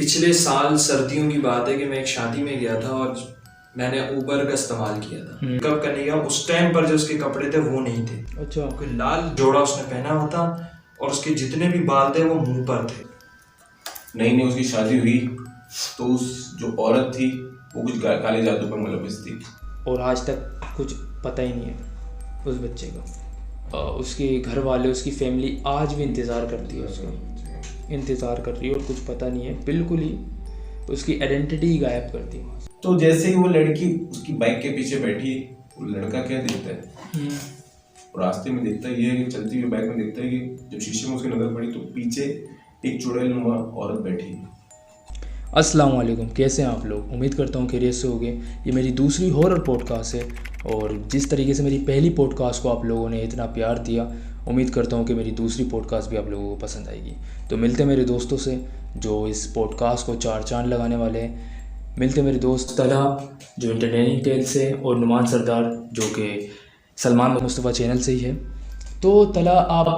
पिछले साल सर्दियों की बात है कि मैं एक शादी में गया था और मैंने ऊबर का इस्तेमाल किया था। कब करने गया, उस टाइम पर जो उसके कपड़े थे वो नहीं थे। अच्छा। कोई लाल जोड़ा उसने पहना हुआ था और उसके जितने भी बाल थे वो मुंह पर थे। नई उसकी शादी हुई तो उस जो औरत थी वो कुछ काले जादू पर मुलविस थी और आज तक कुछ पता ही नहीं है उस बच्चे का। उसके घर वाले, उसकी फैमिली आज भी इंतज़ार करती है, उसका इंतज़ार कर रही है और कुछ पता नहीं है, बिल्कुल ही उसकी आइडेंटिटी ही गायब कर दी। तो जैसे ही वो लड़की उसकी बाइक के पीछे बैठी, वो लड़का क्या देखता है, रास्ते में देखता है, ये चलती हुई बाइक में देखता है कि जब शीशे में उसकी नज़र पड़ी तो पीछे एक चुड़ैल नुमा औरत बैठी है। अस्सलाम वालेकुम, कैसे हैं आप लोग? उम्मीद करता हूँ खैरियत से होंगे। ये मेरी दूसरी हॉरर पॉडकास्ट है और जिस तरीके से मेरी पहली पॉडकास्ट को आप लोगों ने इतना प्यार दिया, उम्मीद करता हूँ कि मेरी दूसरी पॉडकास्ट भी आप लोगों को पसंद आएगी। तो मिलते हैं मेरे दोस्तों से जो इस पॉडकास्ट को 4 चांद लगाने वाले हैं। मिलते मेरे दोस्त तला जो एंटरटेनिंग टेल से और नुमान सरदार जो कि सलमान मुस्तफ़ा चैनल से ही है। तो तला, आप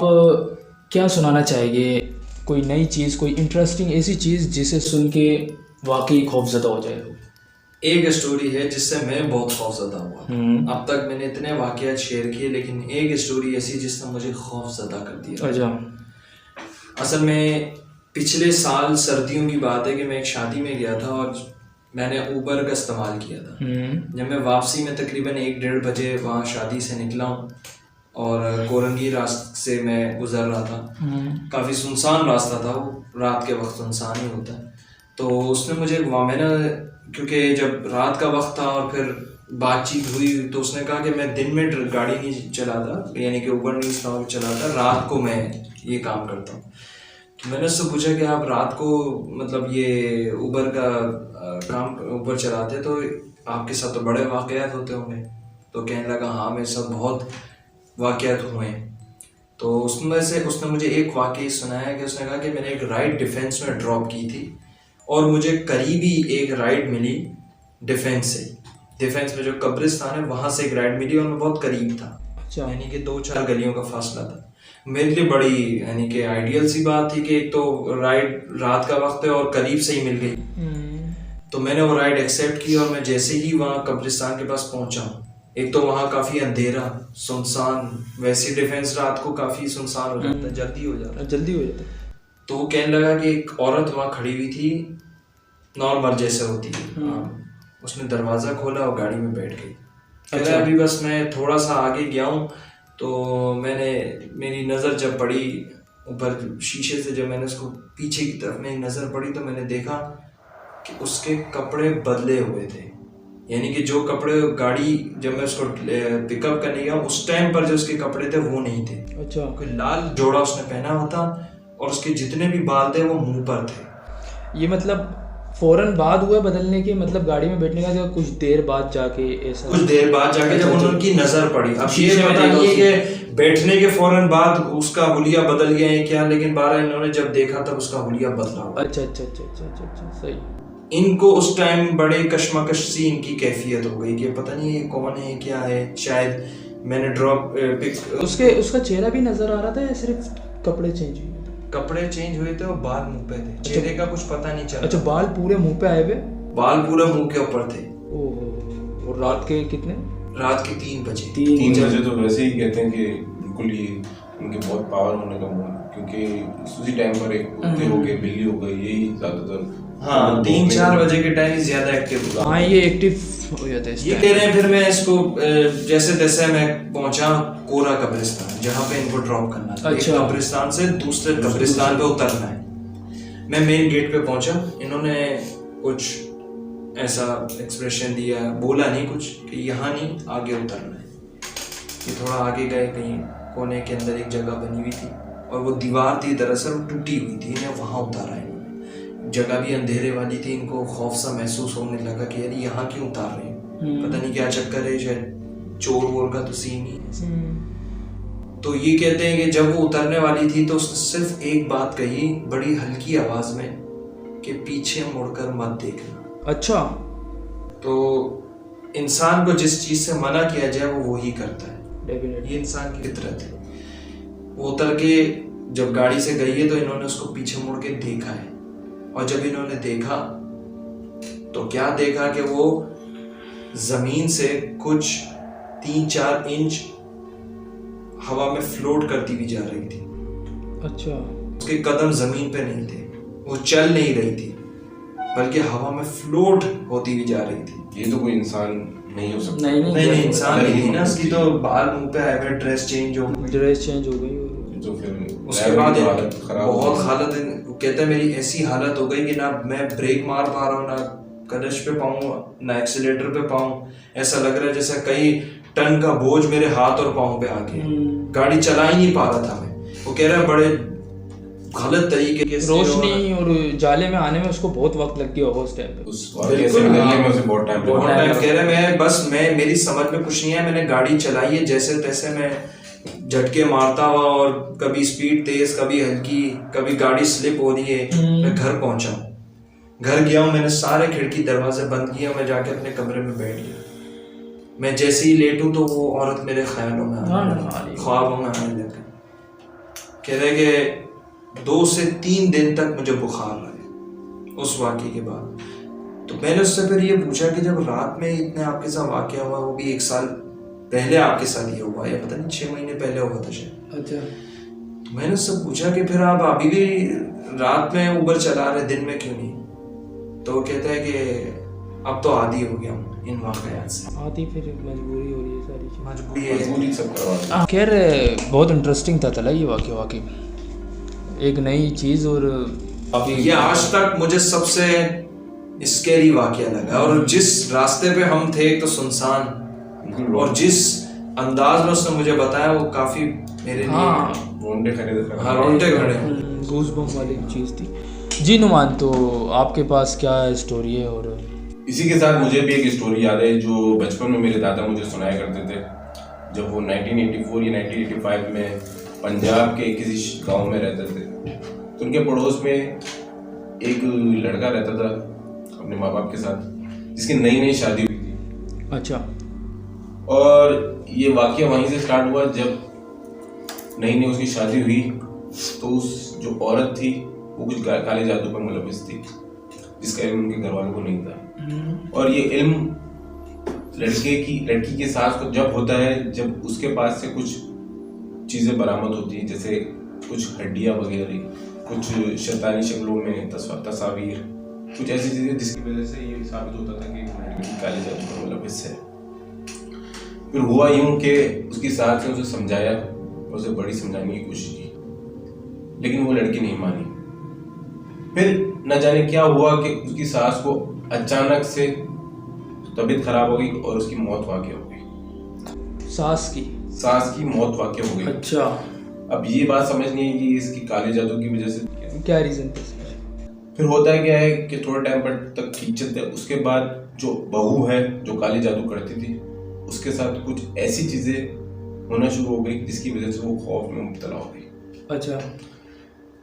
क्या सुनाना चाहेंगे? कोई नई चीज़, कोई इंटरेस्टिंग ऐसी चीज़ जिसे सुन के वाकई खौफज़दा हो जाए? एक स्टोरी है जिससे मैं बहुत खौफज़दा हुआ। अब तक मैंने इतने वाक़यात शेयर किए लेकिन एक स्टोरी ऐसी जिसने मुझे खौफज़दा कर दिया। अच्छा। असल में पिछले साल सर्दियों की बात है कि मैं एक शादी में गया था और मैंने ऊबर का इस्तेमाल किया था। जब मैं वापसी में तकरीबन 1-1:30 बजे वहाँ शादी से निकला हूँ और कोरंगी रास्ते से मैं गुजर रहा था। काफ़ी सुनसान रास्ता था, वो रात के वक्त सुनसान ही होता है। तो उसने मुझे मैंने, क्योंकि जब रात का वक्त था और फिर बातचीत हुई तो उसने कहा कि मैं दिन में गाड़ी नहीं चलाता, यानी कि ऊबर नहीं चलाता, रात को मैं ये काम करता हूँ। तो मैंने उससे पूछा कि आप रात को मतलब ये ऊबर का काम ऊबर चलाते तो आपके साथ तो बड़े वाक़यात होते होंगे। तो कहने लगा हाँ, मेरे साथ बहुत वाक़यात हुए हैं। तो उसमें से उसने मुझे एक वाक़या सुनाया कि उसने कहा कि मैंने एक राइड डिफेंस में ड्रॉप की थी और मुझे करीबी एक राइड मिली डिफेंस से। डिफेंस में जो कब्रिस्तान है वहाँ से एक राइड मिली और मैं बहुत करीब था। अच्छा। यानी कि 2-4 गलियों का फासला था। मेरे लिए बड़ी यानी कि आइडियल सी बात थी कि एक तो राइड रात का वक्त है और करीब से ही मिल गई। तो मैंने वो राइड एक्सेप्ट की और मैं जैसे ही वहाँ कब्रिस्तान के पास पहुँचा, एक तो वहाँ काफ़ी अंधेरा सुनसान, वैसी डिफेंस रात को काफ़ी सुनसान हो जाता है, जल्दी हो जाता है। तो वो कहने लगा कि एक औरत वहाँ खड़ी हुई थी, नॉर्मल जैसे होती है। उसने दरवाज़ा खोला और गाड़ी में बैठ गई। अच्छा। अभी बस मैं थोड़ा सा आगे गया हूँ तो मेरी नज़र जब पड़ी ऊपर शीशे से, जब मैंने उसको पीछे की तरफ मेरी नज़र पड़ी तो मैंने देखा कि उसके कपड़े बदले हुए थे। यानी कि जो कपड़े गाड़ी जब मैं उसको पिकअप करने गया उस टाइम पर जो उसके कपड़े थे वो नहीं थे। अच्छा। कोई लाल जोड़ा उसने पहना हुआ था और उसके जितने भी बाल थे वो मुंह पर थे। ये मतलब फौरन बाद हुआ बदलने के, मतलब गाड़ी में बैठने का कुछ देर बाद जाके ऐसा? कुछ देर बाद जाके जब उनकी नजर पड़ी। अब ये पता नहीं है कि बैठने के फौरन बाद उसका हुलिया बदल गया है क्या, लेकिन 12 इन्होंने जब देखा तब उसका हुलिया बदला हुआ। अच्छा, सही। इनको उस टाइम बड़े कश्मकश सी इनकी कैफियत हो गई कि पता नहीं ये कौन है, क्या है। शायद मैंने ड्रॉप पिक उसका चेहरा भी नजर आ रहा था या सिर्फ कपड़े चेंज हुए? कपड़े चेंज हुए थे और बाल मुंह पे थे। चेहरे का कुछ पता नहीं चला। अच्छा, बाल पूरे मुंह पे आए हुए? बाल पूरे मुंह के ऊपर थे। ओह। और रात के कितने? रात के 3 बजे। 3 बजे तो वैसे ही कहते हैं कि बिल्कुल ही उनके बहुत पावर होने का मूड, क्योंकि उसी टाइम पर एक कुत्ते हो गए, बिल्ली हो गई, यही ज्यादातर। हाँ, 3-4 बजे के टाइम ज्यादा एक्टिव होगा। हाँ, ये एक्टिव हो जाता है। ये कह रहे हैं। फिर मैं इसको जैसे तैसे मैं पहुंचा कोरा कब्रिस्तान जहाँ पे इनको ड्रॉप करना था। अच्छा। एक कब्रिस्तान से दूसरे कब्रिस्तान पे उतरना है। मैं मेन गेट पे पहुंचा, इन्होंने कुछ ऐसा एक्सप्रेशन दिया, बोला नहीं कुछ कि यहाँ नहीं, आगे उतरना है। ये थोड़ा आगे गए, कहीं कोने के अंदर एक जगह बनी हुई थी और वो दीवार थी, दरअसल टूटी हुई थी, इन्हें वहाँ उतारा है। जगह भी अंधेरे वाली थी, इनको खौफ सा महसूस होने लगा कि यार यहाँ क्यों उतार रहे हैं, पता नहीं क्या चक्कर है, शायद चोर वोर का तो सीन ही है। तो ये कहते हैं कि जब वो उतरने वाली थी तो उसने सिर्फ एक बात कही बड़ी हल्की आवाज में कि पीछे मुड़कर मत देखना। अच्छा। तो इंसान को जिस चीज से मना किया जाए वो वही करता है, ये इंसान की फितरत है। वो उतर के जब गाड़ी से गई है तो इन्होंने उसको पीछे मुड़ के देखा है और जब इन्होंने देखा तो क्या देखा कि वो जमीन से कुछ 3-4 इंच हवा में फ्लोट करती हुई जा रही थी। अच्छा। उसके कदम जमीन पे नहीं थे, वो चल नहीं रही थी, बल्कि हवा में फ्लोट होती हुई जा रही थी। ये तो कोई इंसान नहीं हो सकता। नहीं इंसान नहीं थी ना, उसकी तो बाल मुंह पे आए हुए, ड्रेस चेंज हो गई। तो फिर उसके बाद खराब बहुत हालत, कहता है मेरी ऐसी हालत हो गई कि ना मैं ब्रेक मार पा रहा हूँ, ना क्लच पे पाऊँ, ना एक्सीलेटर पे पाऊँ। ऐसा लग रहा है जैसे कई टन का बोझ मेरे हाथ और पाँव पे आ गया। गाड़ी चला ही नहीं पा रहा था मैं। वो कह रहा है बड़े गलत तरीके से, रोशनी और जाले में आने में उसको बहुत वक्त लग गया होगा उस टाइम पे। उस वाकये से निकलने में उसे बहुत टाइम कह रहा है मैं मेरी समझ में कुछ नहीं है, मैंने गाड़ी चलाई है जैसे तैसे, मैं झटके मारता हुआ और कभी स्पीड तेज, कभी हल्की, कभी गाड़ी स्लिप हो रही है। मैं घर पहुंचा, घर गया हूँ, मैंने सारे खिड़की दरवाजे बंद किए, मैं जाके अपने कमरे में बैठ गया। मैं जैसे ही लेटूं तो वो औरत मेरे ख्यालों में ख्वाबों में आने लगी। कह रहे कि 2 से 3 दिन तक मुझे बुखार लगे उस वाक़े के बाद। तो मैंने उससे फिर ये पूछा कि जब रात में इतने आपके साथ वाक़या हुआ, वो भी 1 साल पहले आपके साथ ये हुआ, या पता नहीं 6 महीने पहले हुआ था शायद। अच्छा। तो मैंने उससे पूछा कि फिर आप अभी भी रात में उबर चला रहे, दिन में क्यों नहीं? तो वो कहता है कि अब तो आदी हो गया हूँ इन वाक़यात से। आदी, फिर मजबूरी हो रही है, सारी चीज़ मजबूरी सब करवा। खैर बहुत इंटरेस्टिंग था तला ये वाकई एक नई चीज़। और ये आज तक मुझे सबसे स्कैरी वाक़या लगा। और जिस रास्ते पे हम थे, एक तो सुनसान, और जिस अंदाज में उसने मुझे बताया वो काफ़ी मेरे लिए रोंगटे खड़े गूज़बम्प वाली चीज़ थी। जी नुमान, तो आपके पास क्या स्टोरी है? और इसी के साथ मुझे भी एक स्टोरी याद है जो बचपन में मेरे दादा मुझे सुनाया करते थे। जब वो 1984 या 1985 में पंजाब के किसी गांव में रहते थे, तो उनके पड़ोस में एक लड़का रहता था अपने माँ बाप के साथ, जिसकी नई शादी हुई थी। अच्छा। और ये वाकया वहीं से स्टार्ट हुआ। जब नई उसकी शादी हुई तो उस जो औरत थी वो कुछ काले जादू पर मुलविस थी, जिसका इल्म उनके घर वालों को नहीं था। और ये इल्म लड़की के सास को जब होता है, जब उसके पास से कुछ चीज़ें बरामद होती हैं, जैसे कुछ हड्डियाँ वगैरह, कुछ शैतानी शक्लों में तस्वीर, कुछ ऐसी चीज़ें जिसकी वजह से ये साबित होता था कि लड़की काले जादू पर मुलविस है। फिर हुआ यूं कि उसकी सास ने उसे समझाया, उसे बड़ी समझाने की कोशिश की, लेकिन वो लड़की नहीं मानी। फिर न जाने क्या हुआ कि उसकी सास को अचानक से तबीयत खराब हो गई और उसकी मौत वाक़ई हो गई। सास की मौत वाक़ई हो गई। अच्छा। अब ये बात समझ नहीं है कि इसकी काले जादू की वजह से क्या रीजन था? फिर होता है क्या है कि थोड़े टाइम तक ठीक चलते, उसके बाद जो बहू है जो काले जादू करती थी, उसके साथ कुछ ऐसी चीजें होना शुरू हो गई जिसकी वजह से वो खौफ में मुब्तला हो गई। अच्छा।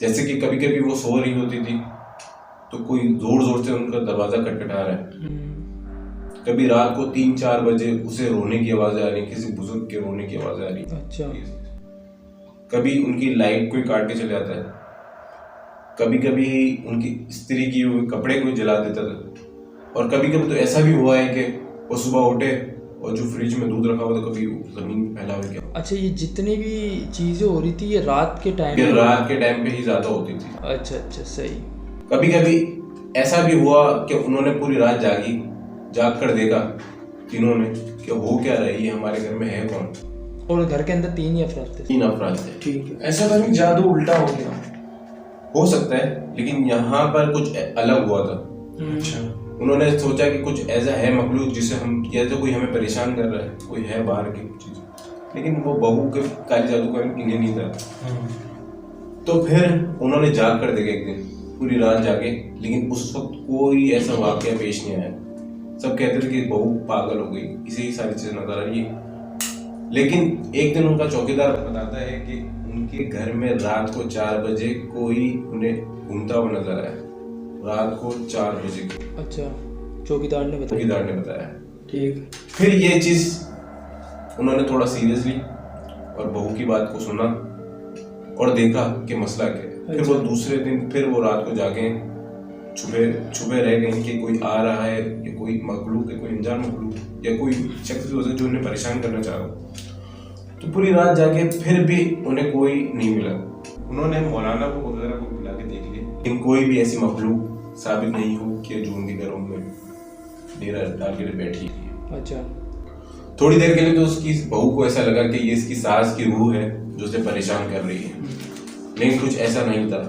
जैसे कि कभी कभी वो सो रही होती थी तो कोई जोर जोर से उनका दरवाजा खटखटा रहा है। कभी रात को 3-4 बजे उसे रोने की आवाज आ रही, किसी बुजुर्ग के रोने की आवाज आ रही। अच्छा। कभी उनकी लाइट कोई काट के चले जाता है, कभी कभी उनकी इस्त्री की हुए कपड़े कोई जला देता था, और कभी कभी तो ऐसा भी हुआ है कि वो सुबह उठे और जो फ्रिज में दूध रखा हुआ था कभी जमीन फैला हुआ क्या। अच्छा, ये जितनी भी चीजें हो रही थी ये रात के टाइम पे ही ज्यादा होती थी। अच्छा, सही। कभी कभी ऐसा भी हुआ कि उन्होंने पूरी रात जाग कर देखा तीनों ने कि हो क्या रहा है, ये हमारे घर में है कौन। और घर के अंदर 3 अफराद थे। ठीक है। ऐसा तो नहीं जादू उल्टा हो गया? हो सकता है, लेकिन यहाँ पर कुछ अलग हुआ था। अच्छा। उन्होंने सोचा कि कुछ ऐसा है मखलूक जिसे हम, या तो कोई हमें परेशान कर रहा है, कोई है बाहर की चीज, लेकिन वो बहू के काले जादू का इन्हें नहीं था। तो फिर उन्होंने जाग कर देखा एक दिन, पूरी रात जागे, लेकिन उस वक्त कोई ऐसा वाकया पेश नहीं आया। सब कहते थे कि बहू पागल हो गई, इसे ही सारी चीजें नजर आ रही है। लेकिन एक दिन उनका चौकीदार बताता है कि उनके घर में रात को 4 बजे कोई उन्हें घूमता हुआ नजर आया। रात को 4 बजे। अच्छा, चौकीदार ने बताया। ठीक। फिर ये चीज उन्होंने थोड़ा सीरियस ली और बहू की बात को सुना और देखा कि मसला क्या है। फिर वो दूसरे दिन फिर वो रात को जागे छुपे रह गए कि कोई आ रहा है या कोई मखलूक है, कोई अनजान मखलूक या कोई शख्स भी हो सकता है जो उन्हें परेशान करना चाह रहा हो। तो पूरी रात जाके फिर भी उन्हें कोई नहीं मिला। उन्होंने मौलाना को वगैरह को बुला के देख लिया, लेकिन कोई भी ऐसी मखलूक साबित नहीं हो कि जो उनके घरों में डेरा डाल के बैठी है। अच्छा। थोड़ी देर के लिए तो उसकी बहू को ऐसा लगा कि ये इसकी सास की रूह है जो उसे परेशान कर रही है, लेकिन कुछ ऐसा नहीं था।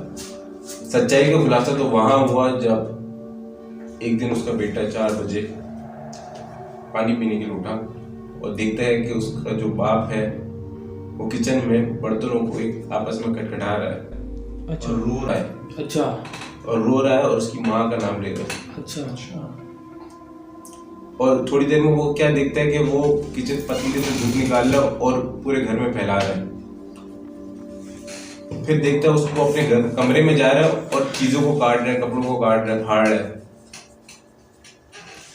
सच्चाई का खुलासा तो वहां हुआ जब एक दिन उसका बेटा 4 बजे पानी पीने के लिए उठा और देखता है कि उसका जो बाप है वो किचन में बर्तनों को एक आपस में खटखटा रहा है। अच्छा। और रो रहा है। अच्छा। और रो रहा है और उसकी माँ का नाम ले रहा है। अच्छा। और थोड़ी देर में वो क्या देखता है कि वो किचन पतीले से दूध निकाल रहा है और पूरे घर में फैला रहा है। फिर देखता है उसको अपने घर कमरे में जा रहा है और चीजों को काट रहा है, कपड़ों को काट रहा है, फाड़ रहा है।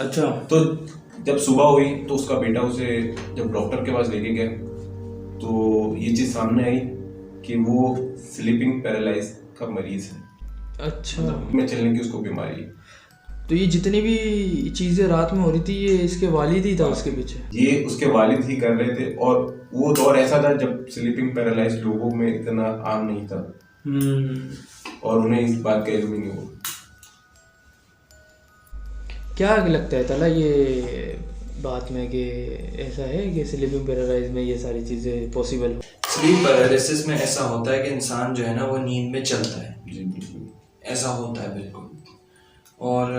अच्छा। तो जब सुबह हुई तो उसका बेटा उसे जब डॉक्टर के पास लेके गया तो ये चीज सामने आई कि वो स्लीपिंग पैरालाइज का मरीज है। अच्छा। में चलने की उसको बीमारी है। तो ये जितनी भी चीजें रात में हो रही थी ये इसके वालिद ही था उसके पीछे? ये उसके वालिद ही कर रहे थे और वो दौर ऐसा था जब स्लीपिंग पैरालाइज लोगों में इतना आम नहीं था और उन्हें इस बात का इल्म नहीं हुआ। क्या लगता है तला ये बात में कि ऐसा है कि स्लीपिंग पैरालाइज में ये सारी चीज़ें पॉसिबल हो? स्लीप पैरालिसिस में ऐसा होता है कि इंसान जो है ना वो नींद में चलता है। जी बिल्कुल ऐसा होता है बिल्कुल। और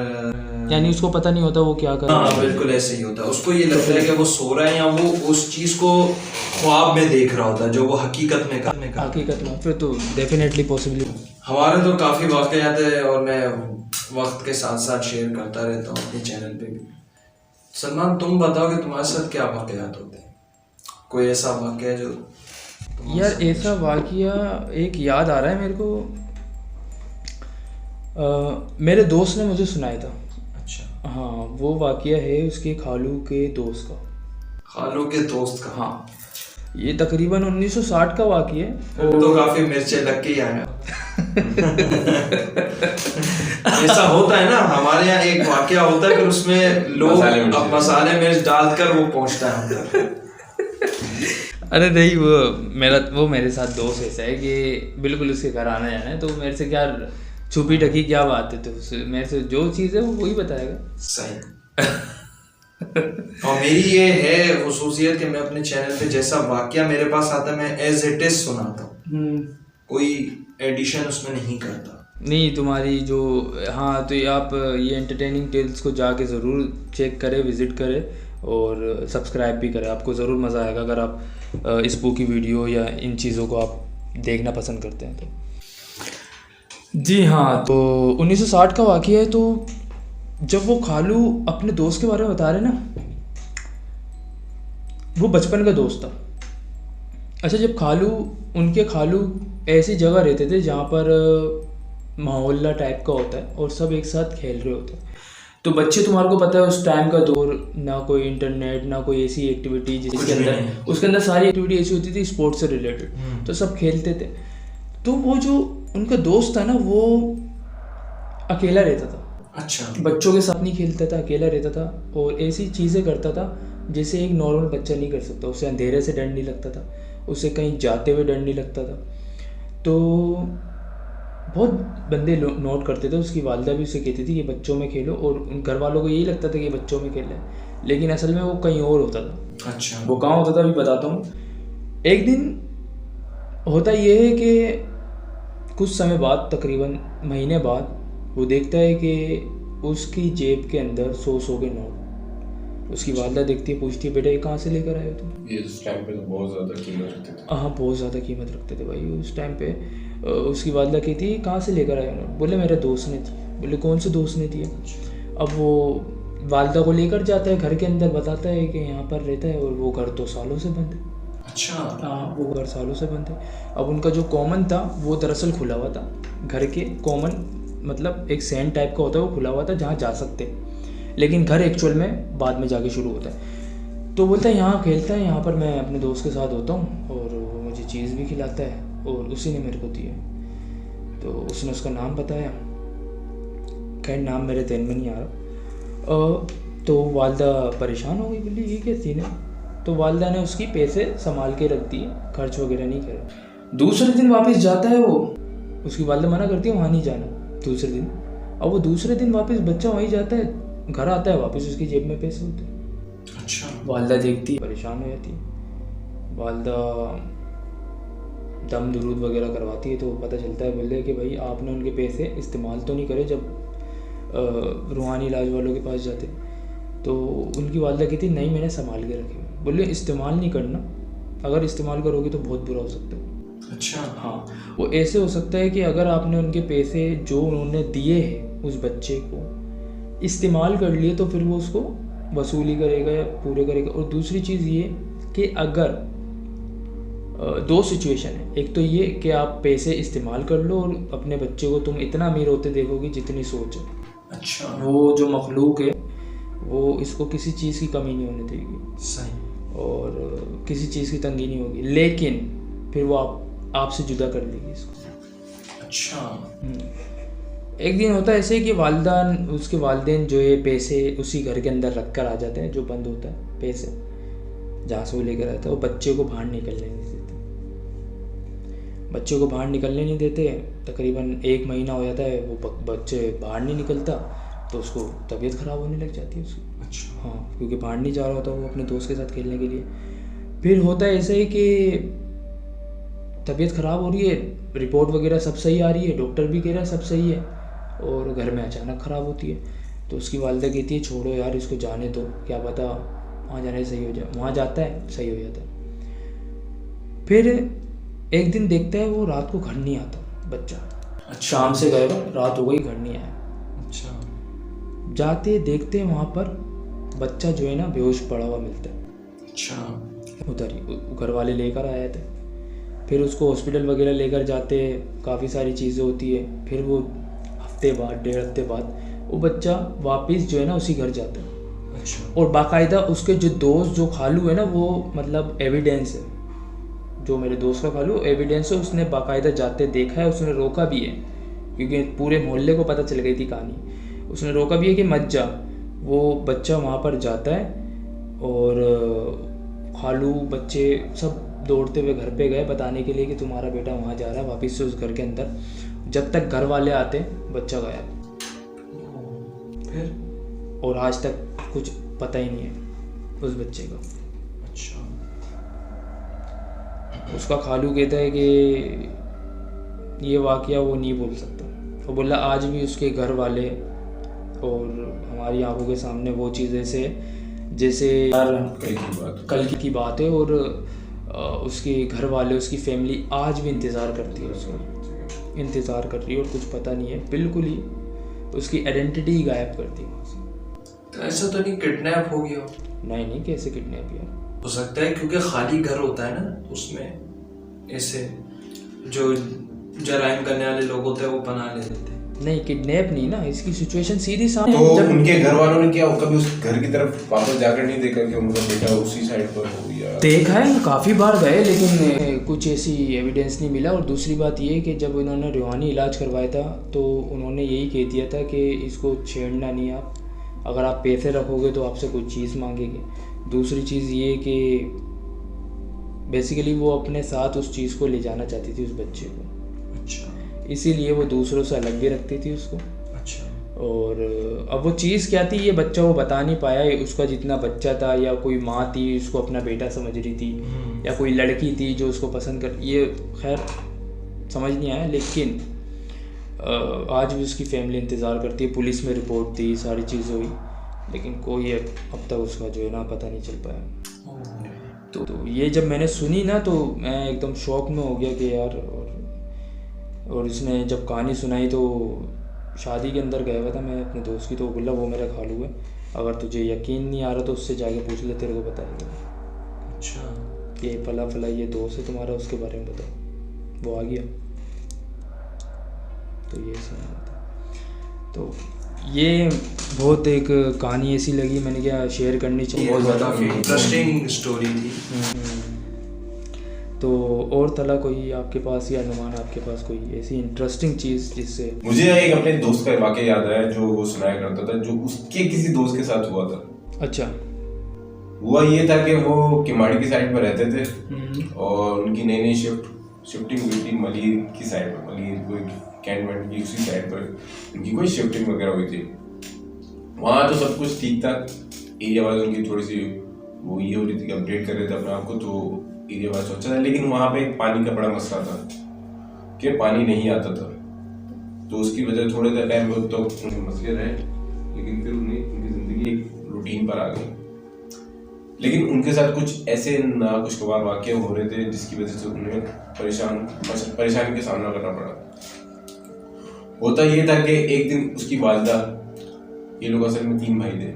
यानी उसको पता नहीं होता वो क्या कर रहा है? हाँ बिल्कुल ऐसे ही होता है। उसको ये लगता है कि वो सो रहा है या वो उस चीज़ को ख्वाब में देख रहा होता है जो वो हकीकत में हकीकत में फिर तो डेफिनेटली पॉसिबल। हमारे तो काफ़ी वाक़यात है और मैं वक्त के साथ साथ शेयर करता रहता हूँ अपने चैनल पे भी। सलमान तुम बताओ कि तुम्हारे साथ क्या वाक़यात होते हैं? कोई ऐसा वाक़या जो यार ऐसा वाक़या एक याद आ रहा है मेरे को। मेरे दोस्त ने मुझे सुनाया था। अच्छा। हाँ वो वाक़या है उसके खालू के दोस्त का। खालू के दोस्त का? हाँ ये तकरीबन 1960 का वाक़या है। तो काफ़ी मिर्चे लग के ही आया। ऐसा होता है ना, हमारे यहाँ एक वाक़या होता है फिर उसमें लोग अब मसाले मिर्च डालकर वो पहुँचता है। अरे नहीं वो मेरे साथ दोस्त ऐसा है कि बिल्कुल उसके घर आना जाना है तो मेरे से क्या छुपी ढकी क्या बात है, तो मेरे से जो चीज़ है वो वही बताएगा। सही। और मेरी ये है खुसूसियत कि मैं अपने चैनल पे जैसा वाक़या मेरे पास आता है मैं एज इट इज सुनाता हूँ, कोई एडिशन उसमें नहीं करता। नहीं तुम्हारी जो हाँ तो आप ये एंटरटेनिंग टेल्स को जाके ज़रूर चेक करें, विज़िट करें और सब्सक्राइब भी करें। आपको ज़रूर मज़ा आएगा अगर आप स्पूकी वीडियो या इन चीज़ों को आप देखना पसंद करते हैं तो। जी हाँ तो 1960 का वाक़या है। तो जब वो खालू अपने दोस्त के बारे में बता रहे ना, वो बचपन का दोस्त था। अच्छा जब उनके खालू ऐसी जगह रहते थे जहाँ पर मोहल्ला टाइप का होता है और सब एक साथ खेल रहे होते हैं। तो बच्चे तुम्हारे को पता है उस टाइम का दौर, ना कोई इंटरनेट ना कोई ऐसी एक्टिविटी जिसके अंदर उसके अंदर सारी एक्टिविटी ऐसी होती थी स्पोर्ट्स से रिलेटेड, तो सब खेलते थे। तो वो जो उनका दोस्त था ना वो अकेला रहता था। अच्छा। बच्चों के साथ नहीं खेलता था, अकेला रहता था और ऐसी चीज़ें करता था जैसे एक नॉर्मल बच्चा नहीं कर सकता। उसे अंधेरे से डर नहीं लगता था, उसे कहीं जाते हुए डर नहीं लगता था। तो बहुत बंदे नोट करते थे, उसकी वालिदा भी उसे कहती थी कि बच्चों में खेलो और उन घर वालों को यही लगता था कि बच्चों में खेल है, लेकिन असल में वो कहीं और होता था। अच्छा। वो कहाँ होता था अभी बताता हूँ। एक दिन होता ये है कि कुछ समय बाद तकरीबन महीने बाद वो देखता है कि उसकी जेब के अंदर 100 के नोट। उसकी वालिदा देखती है, पूछती है बेटा ये कहाँ से लेकर आए हो तुम? ये उस टाइम पे तो बहुत ज़्यादा कीमत रखते थे। हाँ बहुत ज़्यादा कीमत रखते थे भाई उस टाइम पे। उसकी वालिदा कहती है कहाँ से लेकर आए हो? बोले मेरे दोस्त ने दी। बोले कौन से दोस्त ने दिया? अब वो वालिदा को लेकर जाता है घर के अंदर, बताता है कि यहाँ पर रहता है और वो घर तो सालों से बंद है। अच्छा। हाँ वो घर सालों से बंद है। अब उनका जो कॉमन था वो दरअसल खुला हुआ था। घर के कॉमन मतलब एक सैंड टाइप का होता है वो खुला हुआ था जहाँ जा सकते, लेकिन घर एक्चुअल में बाद में जाके शुरू होता है। तो बोलता है यहाँ खेलता है, यहाँ पर मैं अपने दोस्त के साथ होता हूँ और वो मुझे चीज़ भी खिलाता है और उसी ने मेरे को दी है। तो उसने उसका नाम बताया खैर नाम मेरे ध्यान में नहीं आ रहा। तो वालदा परेशान हो गई, बोली ये क्या सीन है। तो वालदा ने उसकी पैसे संभाल के रख दिए, खर्च वगैरह नहीं करे। दूसरे दिन वापस जाता है वो, उसकी वालदा मना करती है वहाँ नहीं जाना दूसरे दिन। अब वो दूसरे दिन वापस बच्चा वहीं जाता है, घर आता है, वापस उसकी जेब में पैसे होते हैं। अच्छा। वालदा देखती है, परेशान हो जाती है। वालदा दम दुरूद वगैरह करवाती है तो पता चलता है, बोले कि भाई आपने उनके पैसे इस्तेमाल तो नहीं करे जब रूहानी इलाज वालों के पास जाते। तो उनकी वालदा कहती नहीं मैंने संभाल के रखे। बोले इस्तेमाल नहीं करना, अगर इस्तेमाल करोगे तो बहुत बुरा हो सकता है। अच्छा। हाँ, वो ऐसे हो सकता है कि अगर आपने उनके पैसे जो उन्होंने दिए हैं उस बच्चे को इस्तेमाल कर लिए तो फिर वो उसको वसूली करेगा या पूरे करेगा। और दूसरी चीज़ ये कि अगर दो सिचुएशन है, एक तो ये कि आप पैसे इस्तेमाल कर लो और अपने बच्चे को तुम इतना अमीर होते देखोगे जितनी सोच है। अच्छा। वो जो मखलूक है वो इसको किसी चीज़ की कमी नहीं होने देगी, सही, और किसी चीज़ की तंगी नहीं होगी, लेकिन फिर वो आपसे जुदा कर देगी इसको। अच्छा। एक दिन होता है ऐसे कि वालदा उसके वालिदैन जो है पैसे उसी घर के अंदर रख कर आ जाते हैं, जो बंद होता है पैसे जहाँ से वो लेकर आता है। वो बच्चे को बाहर निकलने नहीं देते, बच्चे को बाहर निकलने नहीं देते। तकरीबन 1 महीना हो जाता है वो बच्चे बाहर नहीं निकलता, तो उसको तबीयत ख़राब होने लग जाती है उसकी। अच्छा। हाँ, क्योंकि बाहर नहीं जा रहा होता वो अपने दोस्त के साथ खेलने के लिए। फिर होता है ऐसे ही कि तबीयत ख़राब हो रही है, रिपोर्ट वगैरह सब सही आ रही है, डॉक्टर भी कह रहा है सब सही है, और घर में अचानक ख़राब होती है। तो उसकी वालदा कहती है छोड़ो यार इसको जाने दो, क्या पता वहाँ जाने से सही हो जाए। वहाँ जाता है, सही हो जाता है। फिर एक दिन देखता है वो रात को घर नहीं आता बच्चा। अच्छा। शाम से गए, रात हो गई, घर नहीं आया। अच्छा। जाते देखते हैं वहाँ पर बच्चा जो है ना बेहोश पड़ा हुआ मिलता है। अच्छा। उधर ही घर वाले लेकर आए थे। फिर उसको हॉस्पिटल वगैरह लेकर जाते, काफ़ी सारी चीज़ें होती है। फिर वो हफ्ते बाद 1.5 हफ्ते बाद वो बच्चा वापस जो है ना उसी घर जाता है। अच्छा। और बाकायदा उसके जो दोस्त जो खालू है ना, वो मतलब एविडेंस है, जो मेरे दोस्त का खालू एविडेंस है, उसने बाकायदा जाते देखा है, उसने रोका भी है, क्योंकि पूरे मोहल्ले को पता चल गई थी कहानी। उसने रोका भी है कि मत जा। वो बच्चा वहाँ पर जाता है और खालू बच्चे सब दौड़ते हुए घर पे गए बताने के लिए कि तुम्हारा बेटा वहाँ जा रहा है वापस से उस घर के अंदर। जब तक घर वाले आते बच्चा गायब। फिर और आज तक कुछ पता ही नहीं है उस बच्चे का। अच्छा। उसका खालू कहता है कि ये वाकया वो नहीं भूल सकता। वो बोला आज भी उसके घर वाले और हमारी आंखों के सामने वो चीज़ जैसे कल की बात है, और उसके घर वाले उसकी फैमिली आज भी इंतज़ार करती है, उसको इंतज़ार कर रही है, और कुछ पता नहीं है, बिल्कुल ही उसकी आइडेंटिटी ही गायब कर दी। तो ऐसा तो नहीं किडनैप हो गया? नहीं, कैसे किडनैप यार हो सकता है, क्योंकि खाली घर होता है ना, उसमें ऐसे जो जराइम करने वाले लोग होते हैं वो पनाह ले लेते हैं। नहीं, किडनैप नहीं ना, इसकी सिचुएशन सीधी सामने। तो जब उनके घर वालों ने क्या कभी उस घर की तरफ वापस जाकर नहीं देखा कि उनका बेटा उसी साइड पर हो या? देखा है, काफ़ी बार गए, लेकिन कुछ ऐसी एविडेंस नहीं मिला। और दूसरी बात ये कि जब उन्होंने रूहानी इलाज करवाया था तो उन्होंने यही कह दिया था कि इसको छेड़ना नहीं आप, अगर आप पैसे रखोगे तो आपसे कोई चीज़ मांगेंगे। दूसरी चीज़ ये कि बेसिकली वो अपने साथ उस चीज़ को ले जाना चाहती थी, उस बच्चे को। अच्छा। इसीलिए वो दूसरों से अलग भी रखती थी उसको। अच्छा। और अब वो चीज़ क्या थी ये बच्चा वो बता नहीं पाया। उसका जितना बच्चा था, या कोई माँ थी उसको अपना बेटा समझ रही थी, या कोई लड़की थी जो उसको पसंद कर, ये खैर समझ नहीं आया। लेकिन आज भी उसकी फैमिली इंतज़ार करती है। पुलिस में रिपोर्ट दी, सारी चीज़ें हुई, लेकिन कोई अब तक उसका जो है ना पता नहीं चल पाया। तो ये जब मैंने सुनी ना तो मैं एकदम शौक में हो गया कि यार। और इसने जब कहानी सुनाई तो शादी के अंदर गया हुआ था मैं अपने दोस्त की, तो बोला वो मेरा खालू है, अगर तुझे यकीन नहीं आ रहा तो उससे जाके पूछ ले, तेरे को बताएगा। अच्छा। ये फला ये दोस्त है तुम्हारा, उसके बारे में बताओ। वो आ गया, तो ये सुना था। तो ये बहुत एक कहानी ऐसी लगी, मैंने क्या शेयर करनी चाहिए, बहुत ज़्यादा इंटरेस्टिंग स्टोरी थी। तो और तला कोई आपके पास या अनुमान आपके पास कोई ऐसी इंटरेस्टिंग चीज़ जिससे? मुझे एक अपने दोस्त का वाकया याद आया जो वो सुनाया करता था, जो उसके किसी दोस्त के साथ हुआ था। अच्छा। हुआ ये था कि वो किमाड़ी की साइड पर रहते थे और उनकी नई नई शिफ्टिंग हुई थी मलीर की साइड पर, मलीर कोई कैंटमेंट की उसी साइड पर उनकी कोई शिफ्टिंग वगैरह हुई थी। वहाँ तो सब कुछ ठीक था, एरिया वाइज उनकी थोड़ी सी वो ये हो रही थी कि अपडेट कर रहे थे अपने आप को, तो एरिया वाइज अच्छा था। लेकिन वहाँ पे एक पानी का बड़ा मसला था कि पानी नहीं आता था, तो उसकी वजह थोड़े देर टाइम में तो उनके मसले रहे, लेकिन फिर उनकी ज़िंदगी एक रूटीन पर आ गई। लेकिन उनके साथ कुछ ऐसे नाखुशगवार वाक़ये हो रहे थे जिसकी वजह से उन्हें परेशानी का सामना करना पड़ा। होता ये था कि एक दिन उसकी वालिदा, ये लोग असल में 3 भाई थे,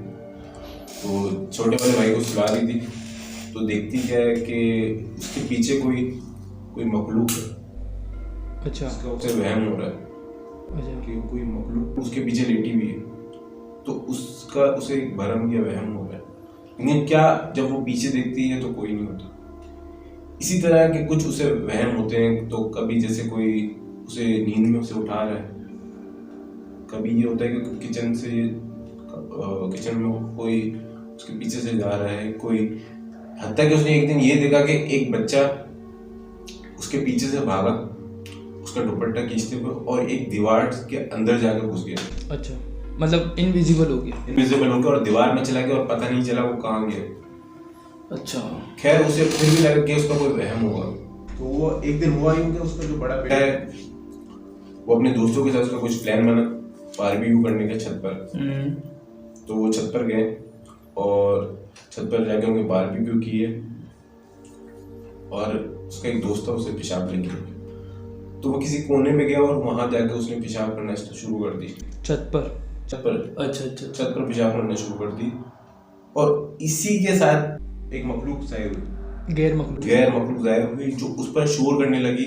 तो छोटे वाले भाई को सुला रही थी, तो देखती क्या है कि उसके पीछे कोई मखलूक है। अच्छा। उसका उसे वहम हो रहा है कि कोई मखलूक उसके पीछे लेटी हुई है, तो उसका उसे एक भरम या वहम हो रहा है। लेकिन क्या जब वो पीछे देखती है तो कोई नहीं होता। इसी तरह के कुछ उसे वहम होते हैं, तो कभी जैसे कोई उसे नींद में उसे उठा रहा है, कभी ये होता है कि किचन में कोई उसके पीछे से जा रहा है कोई। हत्या कि उसने एक दिन ये देखा कि एक बच्चा उसके पीछे से भागा उसका दुपट्टा खींचते हुए और एक दीवार के अंदर जाकर घुस गया। अच्छा, मतलब इनविजिबल हो गया? इनविजिबल हो गया और दीवार में चला गया और पता नहीं चला वो कहाँ गया। अच्छा। खैर उसे फिर भी लगा कि उसका कोई वहम होगा, तो वो एक दिन हुआ यूं कि उसका जो बड़ा बेटा है वो अपने दोस्तों के साथ उसका कुछ प्लान बना बारबेक्यू करने का छत पर। तो वो छत पर गए और छत पर जाके उनके बारबेक्यू किए और उसका एक दोस्त था उसे पेशाब लगी, तो वो किसी कोने में गया और वहां जाके उसने पेशाब करना शुरू कर दी। छत पर? अच्छा, छत पर पेशाब करना शुरू कर दी और इसी के साथ एक मखलूक जाहिर हुई, गैर मखलूक जाहिर हुई जो उस पर शोर करने लगी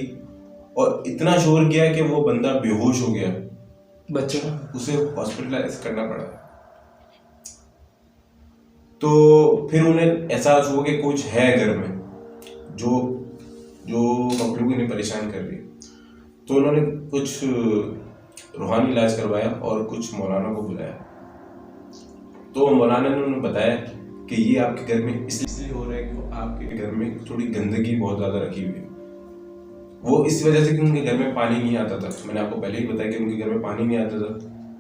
और इतना शोर किया कि वो बंदा बेहोश हो गया। बच्चा उसे हॉस्पिटलाइज करना पड़ा। तो फिर उन्हें एहसास हुआ कि कुछ है घर में जो मखलूक इन्हें परेशान कर रही। तो उन्होंने कुछ रूहानी इलाज करवाया और कुछ मौलाना को बुलाया। तो मौलाना ने उन्हें बताया कि ये आपके घर में इसलिए हो रहा है कि आपके घर में थोड़ी गंदगी बहुत ज़्यादा रखी हुई है। वो इस वजह से कि उनके घर में पानी नहीं आता था। मैंने आपको पहले ही बताया कि उनके घर में पानी नहीं आता था,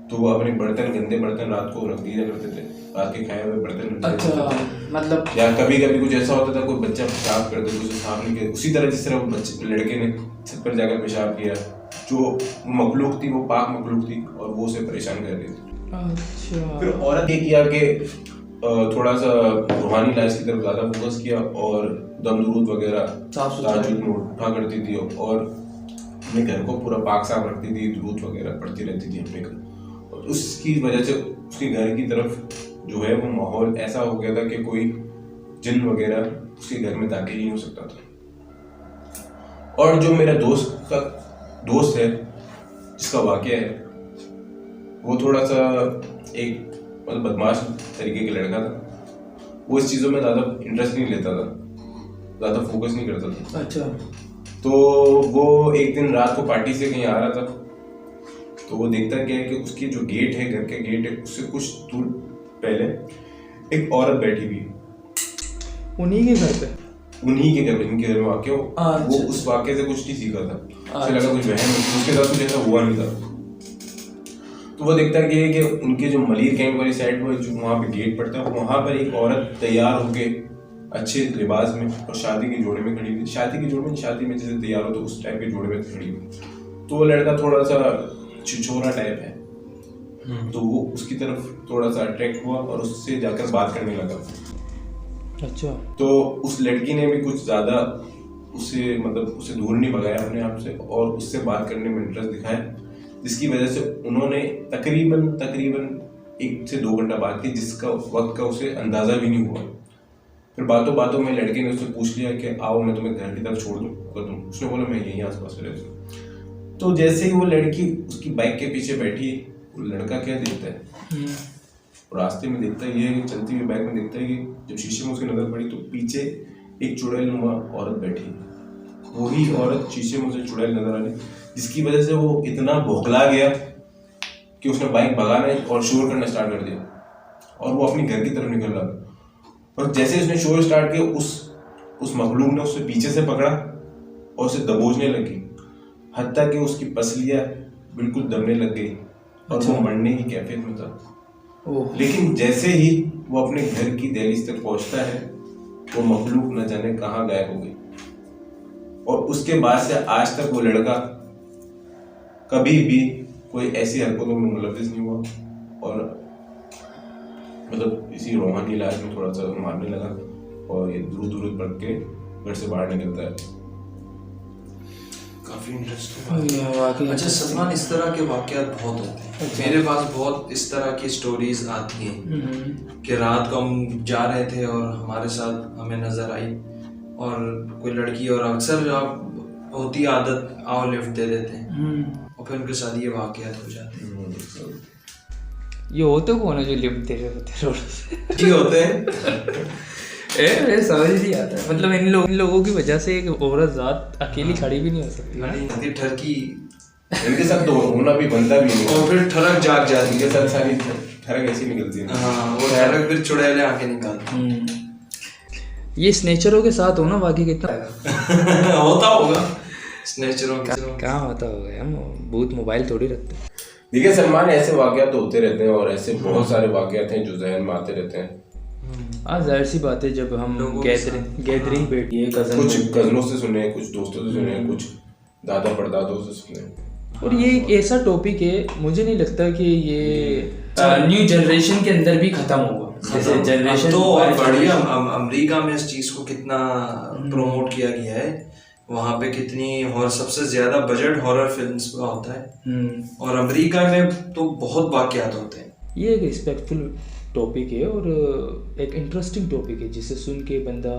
तो वो अपने गंदे बर्तन रात को रख दिया करते थे, रात के खाए हुए बर्तन। अच्छा, मतलब या कभी कभी कुछ ऐसा होता था, कोई बच्चा पेशाब कर दे, कुछ साफ नहीं किया, उसी तरह जिस तरह वो बच्चे लड़के ने छत पर जाकर पेशाब किया, जो मखलूक थी वो पाक मखलूक थी और वो उसे परेशान कर रही थी। अच्छा। फिर औरत ये किया कि थोड़ा सा रूहानी इलाज की तरफ ज़्यादा फोकस किया और दम दुरूद वगैरह ताजुद में उठा करती थी और अपने घर को पूरा पाक साफ रखती थी, दुरूद वगैरह पढ़ती रहती थी अपने घर। और उसकी वजह से उसके घर की तरफ जो है वो माहौल ऐसा हो गया था कि कोई जिन वगैरह उसके घर में दाखिल नहीं हो सकता था। और जो मेरा दोस्त है जिसका वाकया है, वो थोड़ा सा एक मतलब बदमाश तरीके का लड़का था। वो इस चीज़ों में ज़्यादा इंटरेस्ट नहीं लेता था, ज़्यादा फोकस नहीं करता था। अच्छा। तो वो एक दिन रात को पार्टी से कहीं आ रहा था, तो वो देखता क्या है कि उसकी जो गेट है, घर का गेट है, उससे कुछ दूर पहले एक औरत बैठी हुई। उन्हीं के घर पे? उन्हीं के घर में, इनके घर में वाकया वो उस वाकये से कुछ नहीं सीखा था, उसे लगा कुछ वहम, उसके साथ कुछ ऐसा हुआ नहीं था। तो वो देखता है कि उनके जो मलीर कैंप वाली साइड पर जो वहाँ पे गेट पड़ता है, वहाँ पर एक औरत तैयार होके अच्छे लिबास में और शादी के जोड़े में खड़ी हुई। शादी में जैसे तैयार हो तो उस टाइप के जोड़े में खड़ी हुई। तो वो लड़का थोड़ा सा छिछोरा टाइप है, तो वो उसकी तरफ थोड़ा सा अट्रैक्ट हुआ और उससे जाकर बात करने लगा। अच्छा। तो उस लड़की ने भी कुछ ज़्यादा उसे दूर नहीं भगाया अपने आप से और उससे बात करने में इंटरेस्ट दिखाया, जिसकी वजह से उन्होंने तकरीबन 1 से 2 घंटा बात की, जिसका वक्त का उसे अंदाज़ा भी नहीं हुआ। फिर बातों में लड़के ने उससे पूछ लिया कि आओ मैं तुम्हें घर की तरफ छोड़ दूँ, तो उसने बोला मैं यहीं आसपास रहती हूँ। तो जैसे ही वो लड़की उसकी बाइक के पीछे बैठी, वो लड़का क्या देखता है, रास्ते में देखता है ये चलती हुई बाइक में देखता है कि जब शीशे में उसकी नजर पड़ी तो पीछे एक चुड़ैल नुमा औरत बैठी है। वही औरत शीशे में उसे चुड़ैल नजर आ रही, जिसकी वजह से वो इतना बौखला गया कि उसने बाइक भगाना और शोर करना स्टार्ट कर दिया और वो अपनी घर की तरफ निकल रहा। और जैसे उसने शोर स्टार्ट किया, उस मखलूक ने उसे पीछे से पकड़ा और उसे दबोचने लगी, हत्ता कि उसकी पसलियां बिल्कुल दबने लग गई और वो मरने की कैफियत में था। लेकिन जैसे ही वो अपने घर की दहलीज तक पहुंचता है, वो मखलूक न जाने कहाँ गायब हो गई। और उसके बाद से आज तक वो लड़का कभी भी कोई ऐसी हरकतों में मुलविस नहीं हुआ और मतलब इसी रूहानी इलाज में थोड़ा सा मारने लगा और ये दूर बढ़ के घर से बाहर निकलता है। काफी इंटरेस्टिंग। अच्छा सलमान, इस तरह के वाकयात बहुत होते हैं। मेरे पास बहुत इस तरह की स्टोरीज आती हैं कि रात को हम जा रहे थे और हमारे साथ हमें नजर आई और कोई लड़की, और अक्सर होती आदत आओ लिफ्ट दे देते हैं और फिर उनके साथ ये वाकयात हो जाते हैं। ये होते कौन है जो लिफ्ट दे रहे होते रोड से? ये होते हैं मुझे समझ नहीं आता, मतलब इन लोगों की वजह से एक औरत जात अकेली खड़ी भी नहीं हो सकती। ठरकी इनके साथ तो होना भी बनता भी नहीं, और फिर ठरक जाग जाती है, साथ सारी ठरक ऐसी निकलती है। हाँ, वो ठरक फिर चुड़ैलें आके निकालती। ये स्नेचरों के साथ हो ना, बाकी कितना होता होगा स्नेचरों के क्या होता होगा, हम भूत मोबाइल थोड़ी रखते हैं। देखिए सलमान, ऐसे वाकयात होते रहते हैं और ऐसे बहुत सारे वाकयात हैं जो जहन में आते रहते हैं। हाँ, जाहिर सी बात है, जब हम गैदरिंग बैठिए, कुछ कजनों से सुने, कुछ दोस्तों से सुने, कुछ दादा परदादों से सुने। और ये एक ऐसा टॉपिक है, मुझे नहीं लगता कि ये न्यू जनरेशन के अंदर भी खत्म होगा। जैसे जनरेशन तो और बढ़िया, अमेरिका में इस चीज को कितना प्रमोट किया गया है, वहाँ पे कितनी, और सबसे ज्यादा बजट हॉरर फिल्म्स का होता है और अमेरिका में तो बहुत वाकयात होते हैं। ये एक रिस्पेक्टफुल टॉपिक है और एक इंटरेस्टिंग टॉपिक है, जिसे सुन के बंदा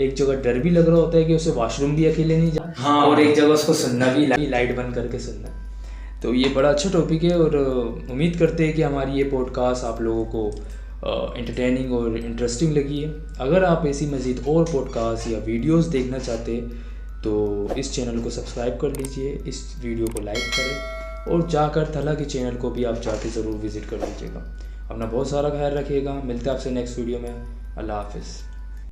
एक जगह डर भी लग रहा होता है कि उसे वॉशरूम भी अकेले नहीं जा, हाँ, और एक जगह उसको सुनना भी, लाइट बंद करके सुनना। तो ये बड़ा अच्छा टॉपिक है और उम्मीद करते हैं कि हमारी ये पॉडकास्ट आप लोगों को एंटरटेनिंग और इंटरेस्टिंग लगी है। अगर आप ऐसी मज़ीद और पॉडकास्ट या वीडियोस देखना चाहते हैं तो इस चैनल को सब्सक्राइब कर लीजिए, इस वीडियो को लाइक करें और जाकर थला के चैनल को भी आप जाके ज़रूर विज़िट कर लीजिएगा। अपना बहुत सारा ख्याल रखिएगा। मिलते हैं आपसे नेक्स्ट वीडियो में। अल्लाह हाफिज़।